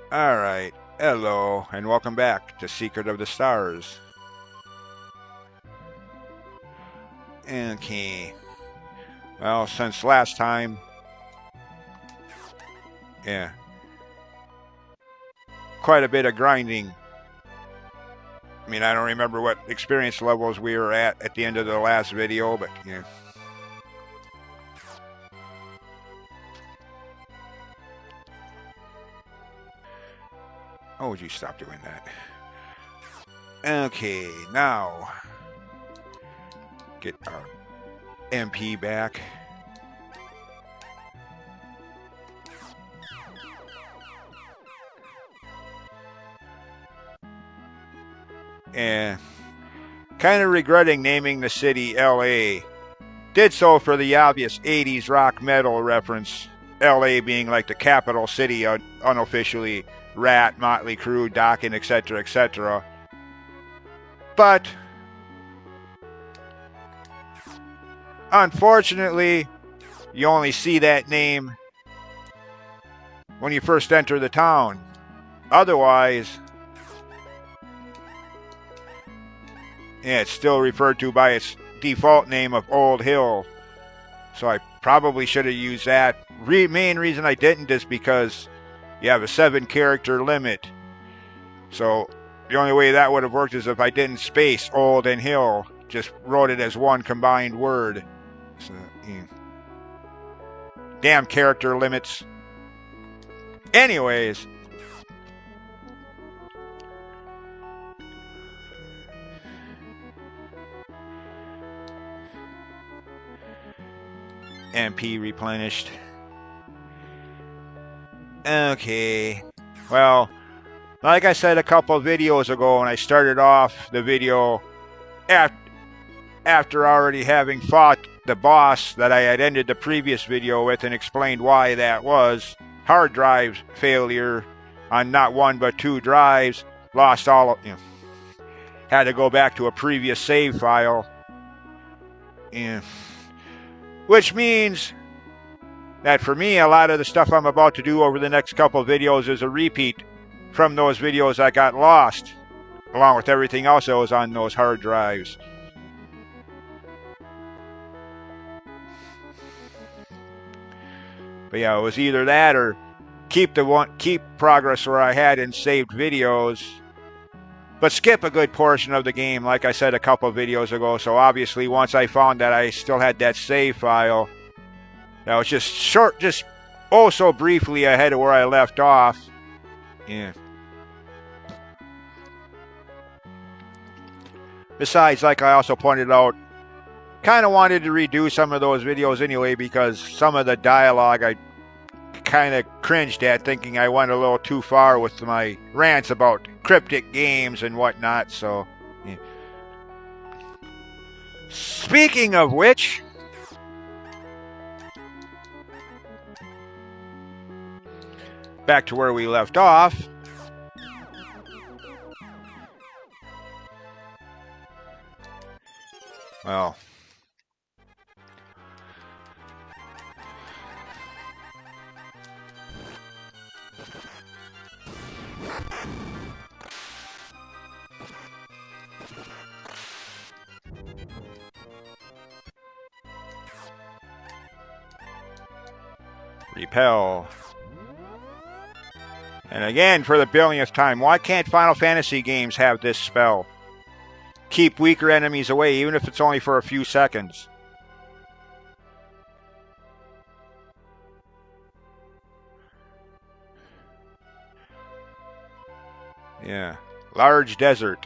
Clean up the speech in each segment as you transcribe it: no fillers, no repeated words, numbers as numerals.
Alright, hello, and welcome back to Secret of the Stars. Okay, well, since last time, yeah, quite a bit of grinding. I mean, I don't remember what experience levels we were at the end of the last video, but yeah. Oh, would you stop doing that? Okay, now get our MP back. And kind of regretting naming the city LA. Did so for the obvious 80s rock metal reference, LA being like the capital city unofficially, Rat, Motley Crue, Dokken, etc., etc. But unfortunately, you only see that name when you first enter the town. Otherwise, yeah, it's still referred to by its default name of Old Hill. So I probably should have used that. Main reason I didn't is because you have a 7-character limit. So the only way that would have worked is if I didn't space Old and Hill, just wrote it as one combined word. So, yeah. Damn character limits. Anyways. MP replenished. Okay. Well, like I said a couple videos ago when I started off the video, after already having fought the boss that I had ended the previous video with and explained why that was, hard drive failure on not one but 2 drives, lost all of, had to go back to a previous save file. Which means that for me, a lot of the stuff I'm about to do over the next couple of videos is a repeat from those videos that got lost, along with everything else that was on those hard drives. But yeah, it was either that or keep progress where I had in saved videos, but skip a good portion of the game, like I said a couple of videos ago. So obviously, once I found that I still had that save file, that was just so briefly ahead of where I left off. Yeah. Besides, like I also pointed out, kind of wanted to redo some of those videos anyway because some of the dialogue I kind of cringed at, thinking I went a little too far with my rants about cryptic games and whatnot. So, yeah. Speaking of which, back to where we left off. Well, repel. And again, for the billionth time, why can't Final Fantasy games have this spell? Keep weaker enemies away, even if it's only for a few seconds. Yeah. Large desert.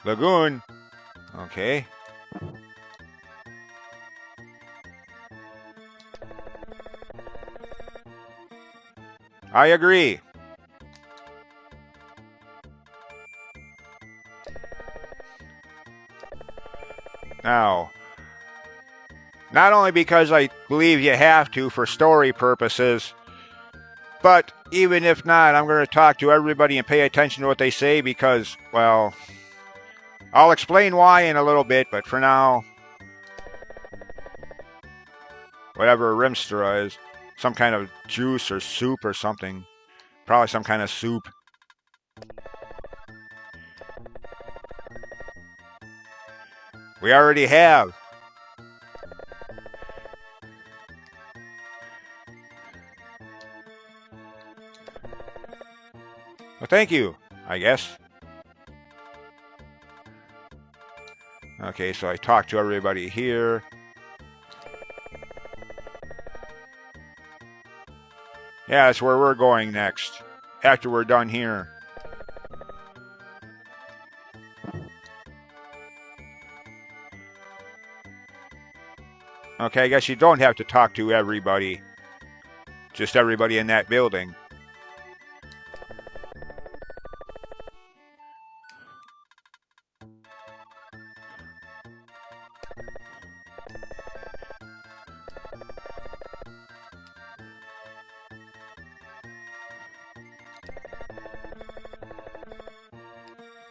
Lagoon. Okay. I agree. Now, not only because I believe you have to for story purposes, but even if not, I'm going to talk to everybody and pay attention to what they say because, well, I'll explain why in a little bit, but for now, whatever Rimstra is, some kind of juice or soup or something. Probably some kind of soup. We already have. Well, thank you, I guess. Okay, so I talked to everybody here. Yeah, that's where we're going next, after we're done here. Okay, I guess you don't have to talk to everybody. Just everybody in that building.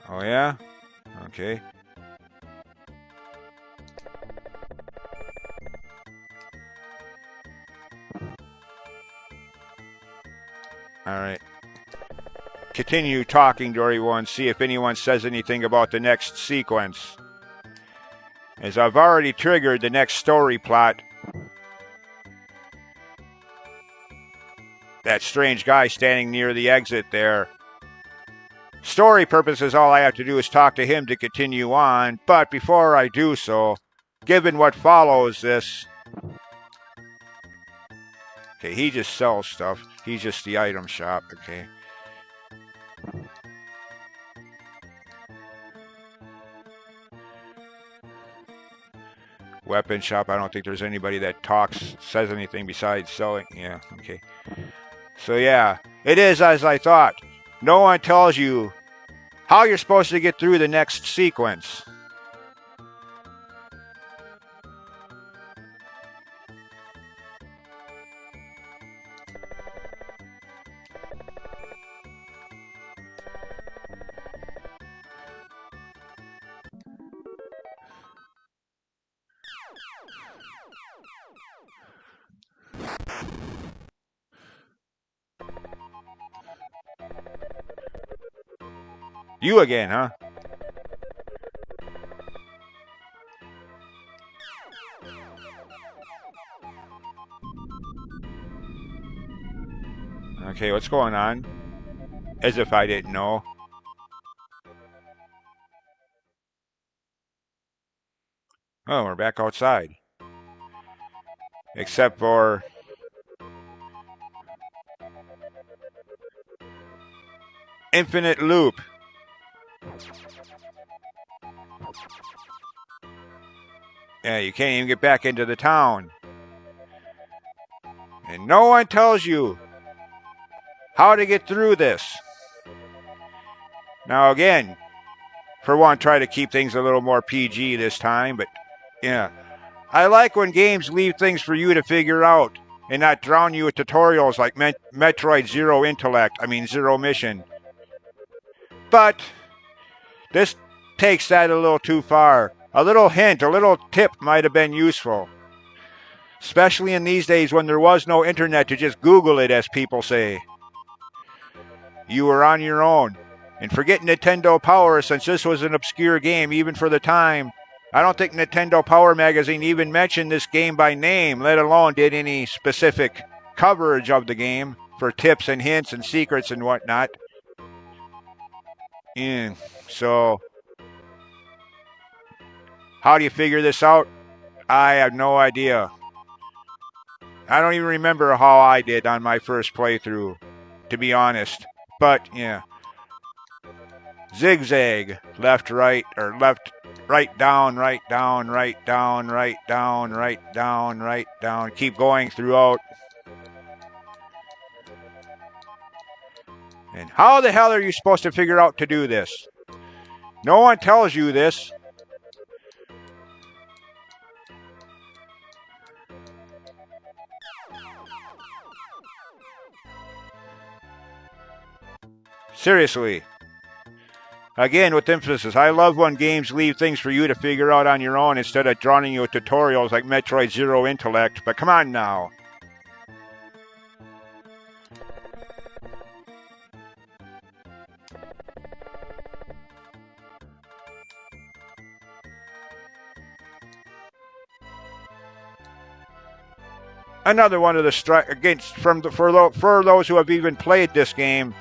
Oh, yeah? Okay. Alright. Continue talking to everyone, see if anyone says anything about the next sequence. As I've already triggered the next story plot. That strange guy standing near the exit there. Story purposes, all I have to do is talk to him to continue on, but before I do so, given what follows this... Okay, he just sells stuff. He's just the item shop, okay. Weapon shop, I don't think there's anybody that talks, says anything besides selling. Yeah, okay. So yeah, it is as I thought. No one tells you how you're supposed to get through the next sequence. You again, huh? Okay, what's going on? As if I didn't know. Oh, we're back outside. Except for... infinite loop. Yeah, you can't even get back into the town. And no one tells you how to get through this. Now again, for one, try to keep things a little more PG this time, but yeah. I like when games leave things for you to figure out and not drown you with tutorials like Metroid Zero Mission. But this takes that a little too far. A little hint, a little tip might have been useful. Especially in these days when there was no internet to just Google it, as people say. You were on your own. And forget Nintendo Power, since this was an obscure game even for the time. I don't think Nintendo Power magazine even mentioned this game by name, let alone did any specific coverage of the game for tips and hints and secrets and whatnot. So, how do you figure this out? I have no idea. I don't even remember how I did on my first playthrough, to be honest. But, yeah. Zigzag, left, right, or left, right, down, right, down, right, down, right, down, right, down, right, down. Keep going throughout. And how the hell are you supposed to figure out to do this? No one tells you this. Seriously. Again, with emphasis, I love when games leave things for you to figure out on your own instead of drawing you tutorials like Metroid Zero Intellect, but come on now. Another one of the strikes against for those who have even played this game.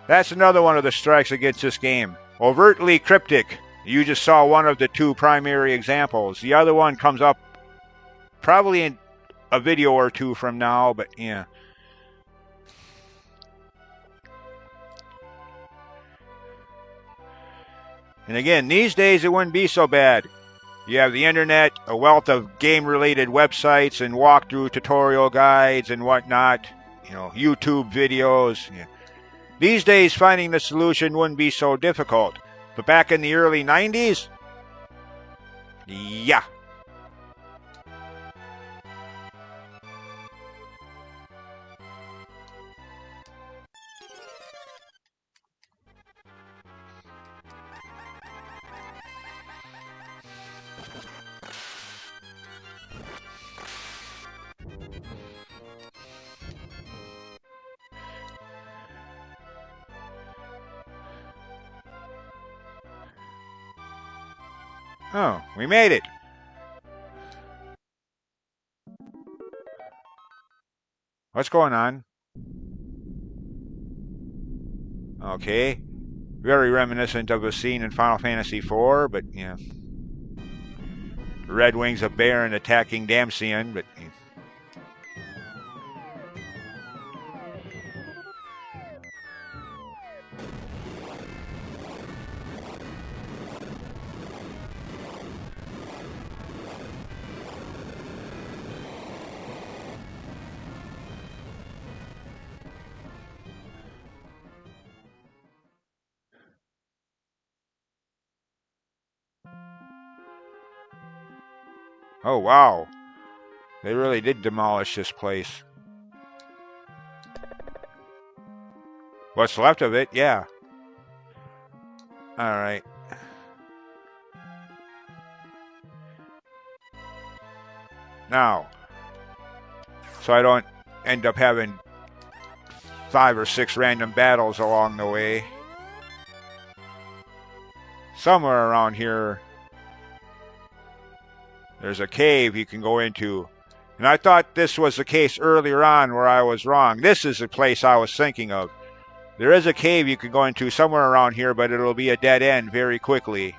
That's another one of the strikes against this game. Overtly cryptic. You just saw one of the two primary examples. The other one comes up probably in a video or two from now, but yeah. And again, these days it wouldn't be so bad. You have the internet, a wealth of game-related websites and walkthrough tutorial guides and whatnot. You know, YouTube videos. Yeah. These days, finding the solution wouldn't be so difficult. But back in the early 90s? Yeah. Oh, we made it. What's going on? Okay. Very reminiscent of a scene in Final Fantasy IV, but yeah. Red Wings of Baron attacking Damcyan, but yeah. Oh, wow. They really did demolish this place. What's left of it, yeah. Alright. Now, so I don't end up having 5 or 6 random battles along the way. Somewhere around here, there's a cave you can go into. And I thought this was the case earlier on where I was wrong. This is the place I was thinking of. There is a cave you can go into somewhere around here, but it'll be a dead end very quickly.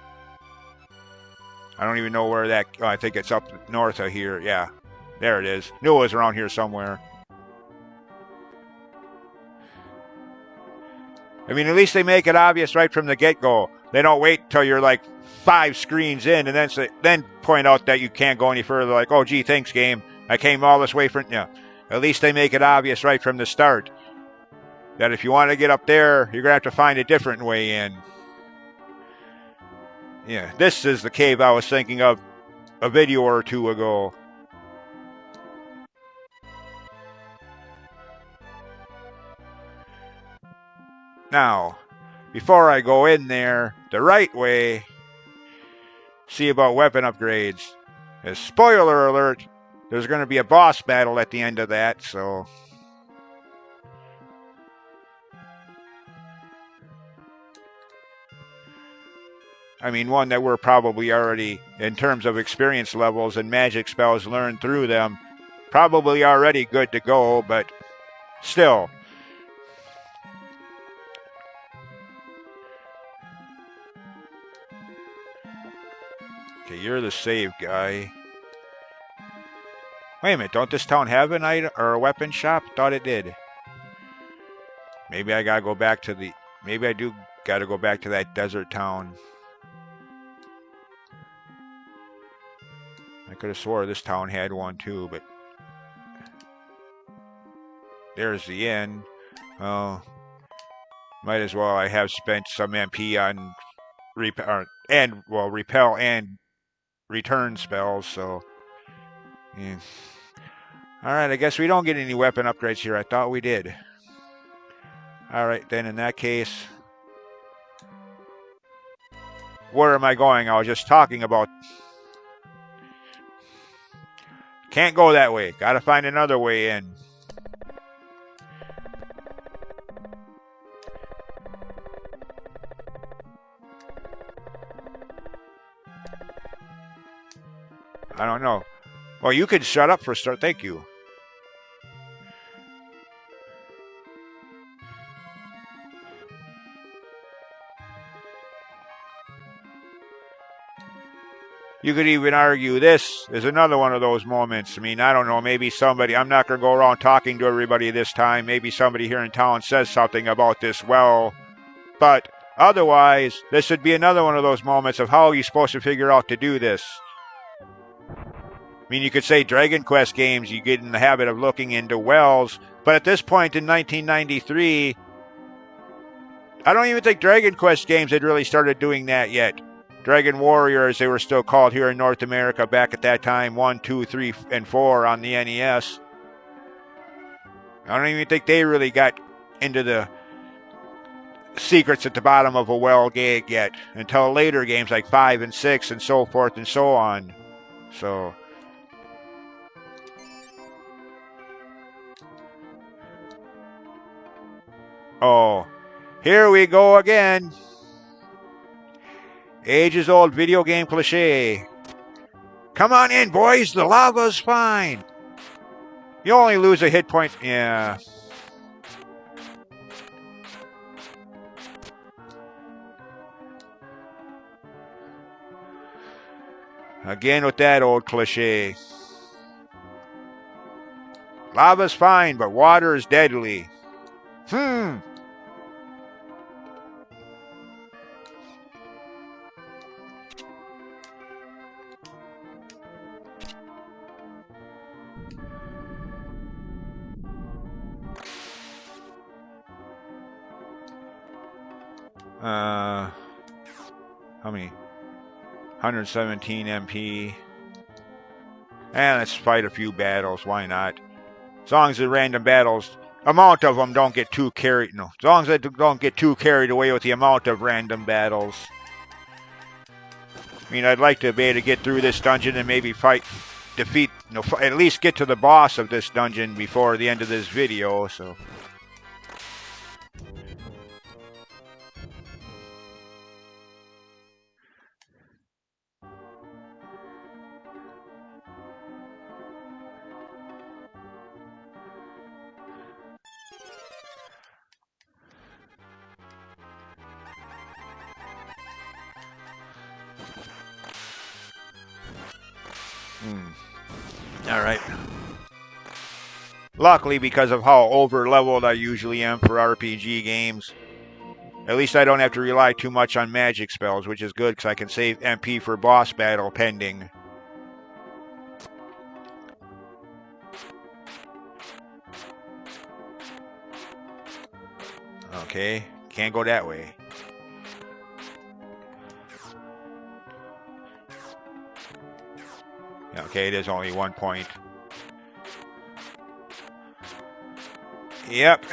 I don't even know where that... Oh, I think it's up north of here. Yeah, there it is. Knew it was around here somewhere. I mean, at least they make it obvious right from the get-go. They don't wait till you're like 5 screens in and then point out that you can't go any further. Like, oh, gee, thanks, game. I came all this way from... Yeah. At least they make it obvious right from the start that if you want to get up there, you're going to have to find a different way in. Yeah, this is the cave I was thinking of a video or two ago. Now, before I go in there the right way, see about weapon upgrades. As spoiler alert, there's going to be a boss battle at the end of that, so... I mean, one that we're probably already, in terms of experience levels and magic spells learned through them, probably already good to go, but still. Okay, you're the save guy. Wait a minute, don't this town have an item or a weapon shop? Thought it did. Maybe I gotta go back to the... Maybe I do gotta go back to that desert town. I could have swore this town had one too, but... There's the inn. Oh... Might as well. I have spent some MP on... repel and return spells, so... Yeah. Alright, I guess we don't get any weapon upgrades here. I thought we did. Alright, then in that case... Where am I going? I was just talking about... Can't go that way. Gotta find another way in. I don't know. Well, you could shut up for a start. Thank you. You could even argue this is another one of those moments. I mean, I don't know, maybe somebody, I'm not going to go around talking to everybody this time. Maybe somebody here in town says something about this well. But otherwise, this would be another one of those moments of how are you supposed to figure out to do this? I mean, you could say Dragon Quest games, you get in the habit of looking into wells. But at this point in 1993, I don't even think Dragon Quest games had really started doing that yet. Dragon Warrior, as they were still called here in North America back at that time, 1, 2, 3, and 4 on the NES. I don't even think they really got into the secrets at the bottom of a well gag yet until later games like 5 and 6 and so forth and so on. So... Oh, here we go again. Ages-old video game cliche. Come on in, boys. The lava's fine. You only lose a hit point. Yeah. Again with that old cliche. Lava's fine, but water is deadly. How many? 117 MP. And let's fight a few battles. Why not? As long as the random battles, amount of them don't get too carried. No, as long as they don't get too carried away with the amount of random battles. I mean, I'd like to be able to get through this dungeon and maybe defeat, at least get to the boss of this dungeon before the end of this video. So. Alright. Luckily, because of how over-leveled I usually am for RPG games, at least I don't have to rely too much on magic spells, which is good because I can save MP for boss battle pending. Okay, can't go that way. Okay, it is only 1 point. Yep.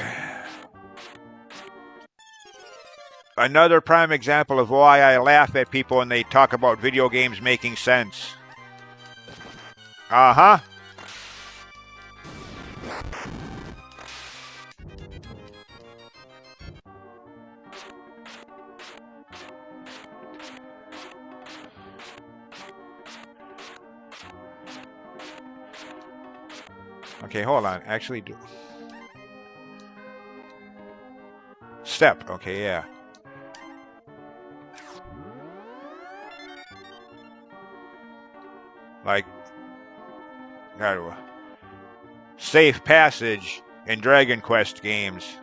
Another prime example of why I laugh at people when they talk about video games making sense. Uh-huh. Okay, hold on. Actually, do step. Okay, yeah. Like, safe passage in Dragon Quest games.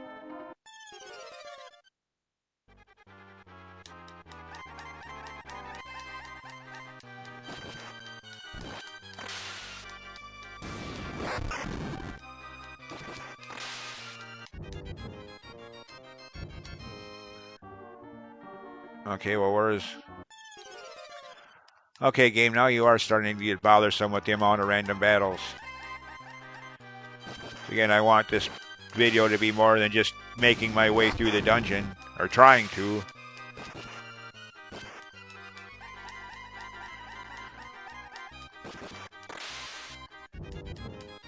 Okay, well, where's... Okay, game, now you are starting to get bothersome with the amount of random battles. Again, I want this video to be more than just making my way through the dungeon, or trying to.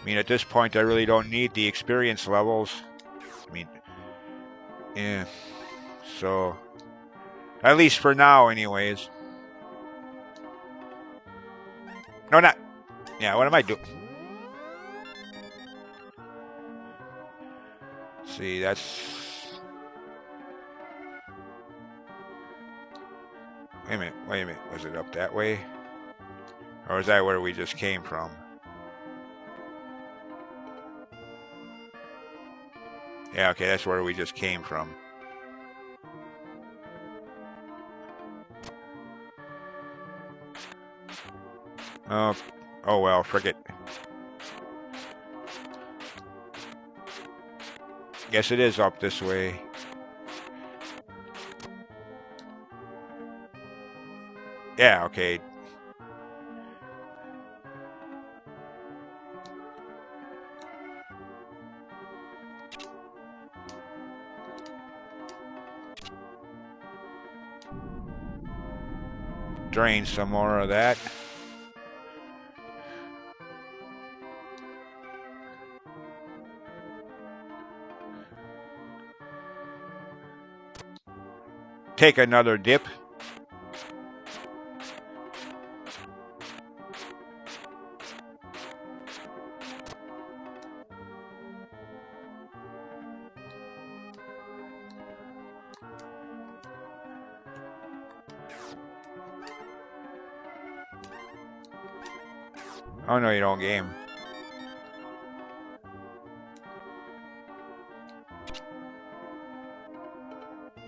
mean, at this point, I really don't need the experience levels. I mean, yeah. So, at least for now, anyways. No, not. Yeah, what am I doing? See, that's. Wait a minute. Was it up that way? Or is that where we just came from? Yeah, okay, that's where we just came from. Oh well, frick it. Guess it is up this way. Yeah, okay. Drain some more of that. Take another dip. Oh no, you don't, game.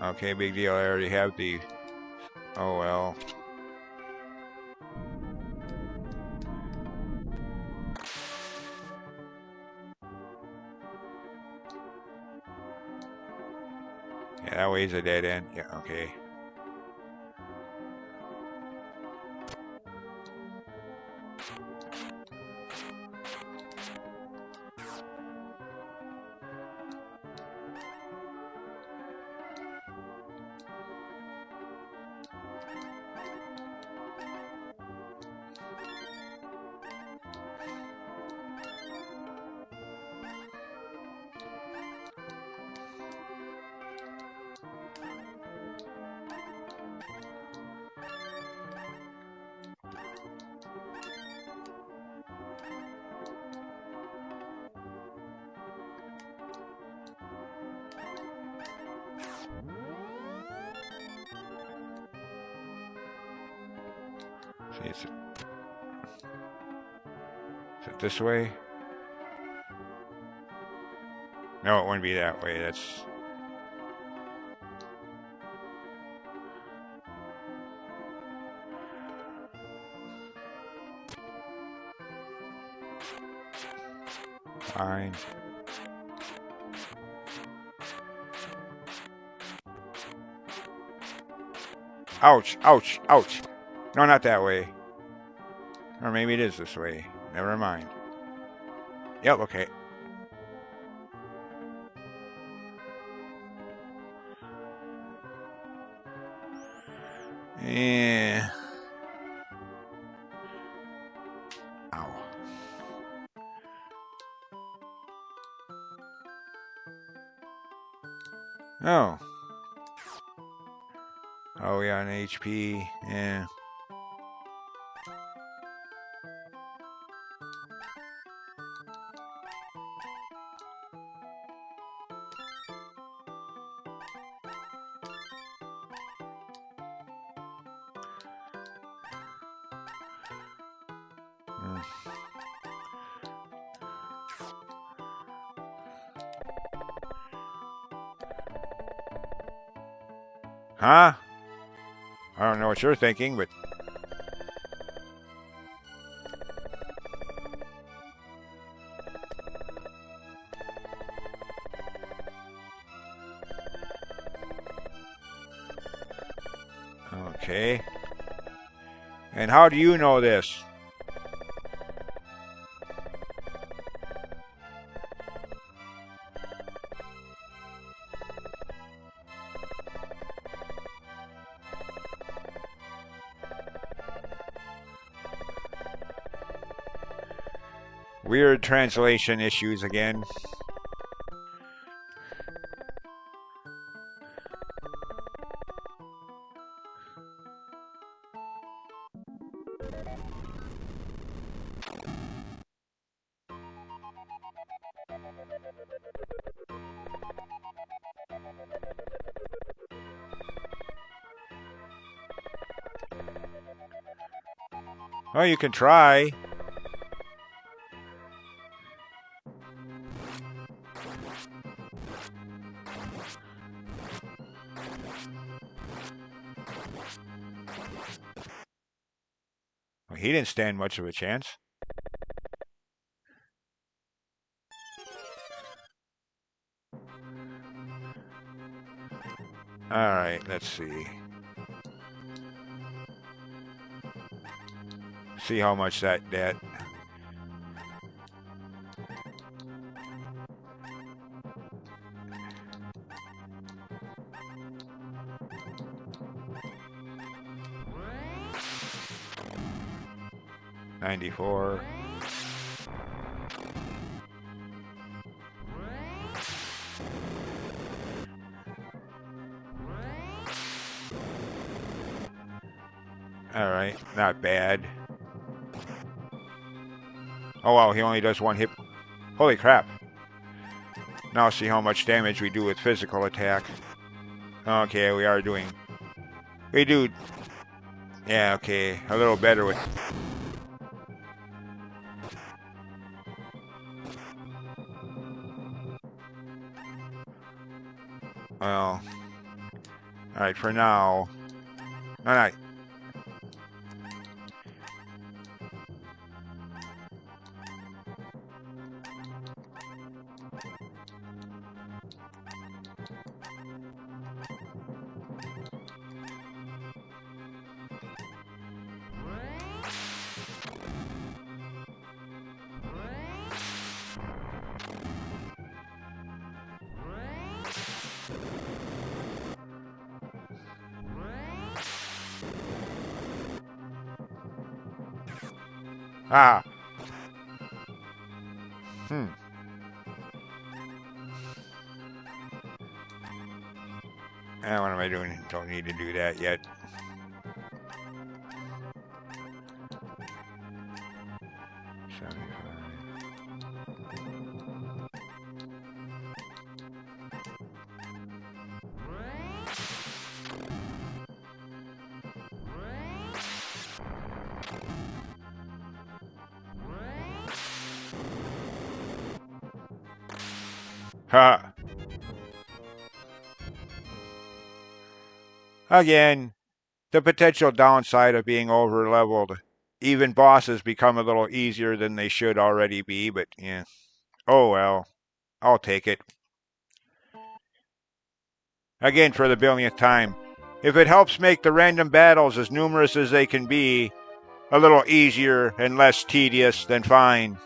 Okay, big deal. I already have the. Oh well. Yeah, that way's a dead end. Yeah, okay. See, is it this way? No, it wouldn't be that way. That's. Fine. Ouch, ouch, ouch. No, not that way. Or maybe it is this way. Never mind. Yep, okay. Yeah. Ow. Oh. Oh, yeah, an HP. Yeah. Huh? I don't know what you're thinking, but. Okay. And how do you know this? Weird translation issues again. Well, you can try. Well, he didn't stand much of a chance. Alright, let's see. See how much that 94. Alright, not bad. Oh wow, he only does one hit. Holy crap. Now see how much damage we do with physical attack. Okay, we do, yeah, okay, a little better with... Well, alright, for now. Alright. Ah. What am I doing? Don't need to do that yet. Ha! Again, the potential downside of being over-leveled. Even bosses become a little easier than they should already be, but yeah. Oh well. I'll take it. Again, for the billionth time. If it helps make the random battles, as numerous as they can be, a little easier and less tedious, then fine.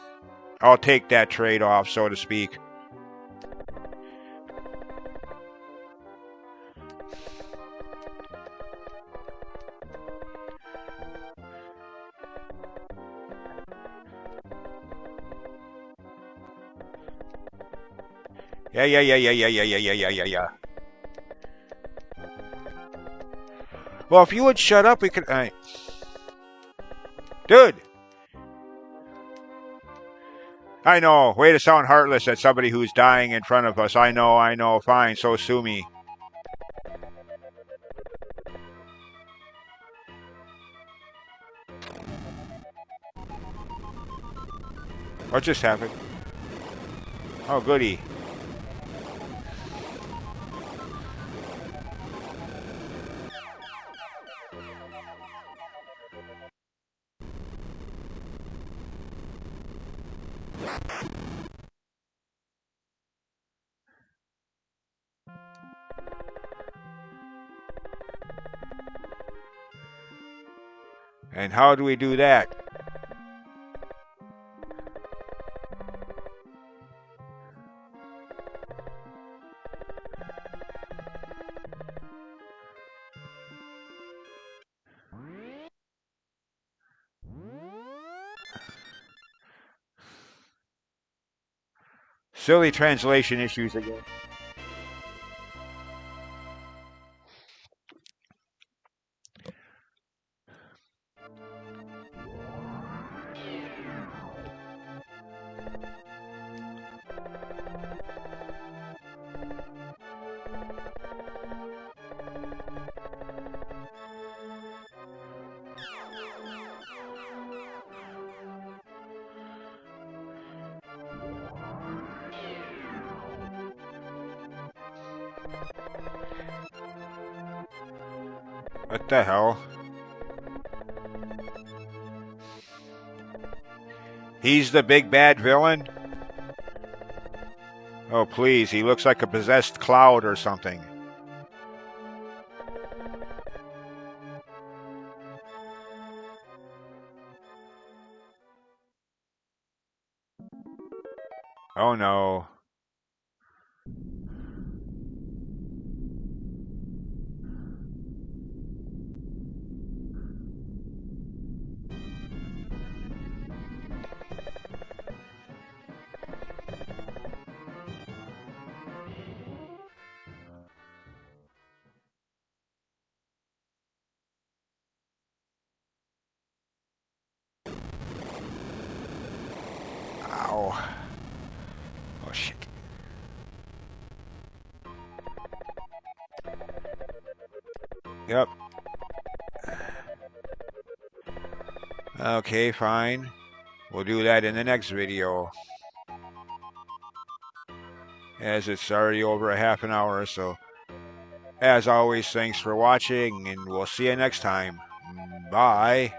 I'll take that trade-off, so to speak. Yeah. Well, if you would shut up, we could... Dude! I know. Way to sound heartless at somebody who's dying in front of us. I know. Fine, so sue me. What just happened? Oh, goody. And how do we do that? Silly translation issues again. What the hell? He's the big bad villain? Oh, please, he looks like a possessed cloud or something. Oh no. Ow. Oh shit. Yep. Okay, fine. We'll do that in the next video. As it's already over a half an hour or so. As always, thanks for watching, and we'll see you next time. Bye.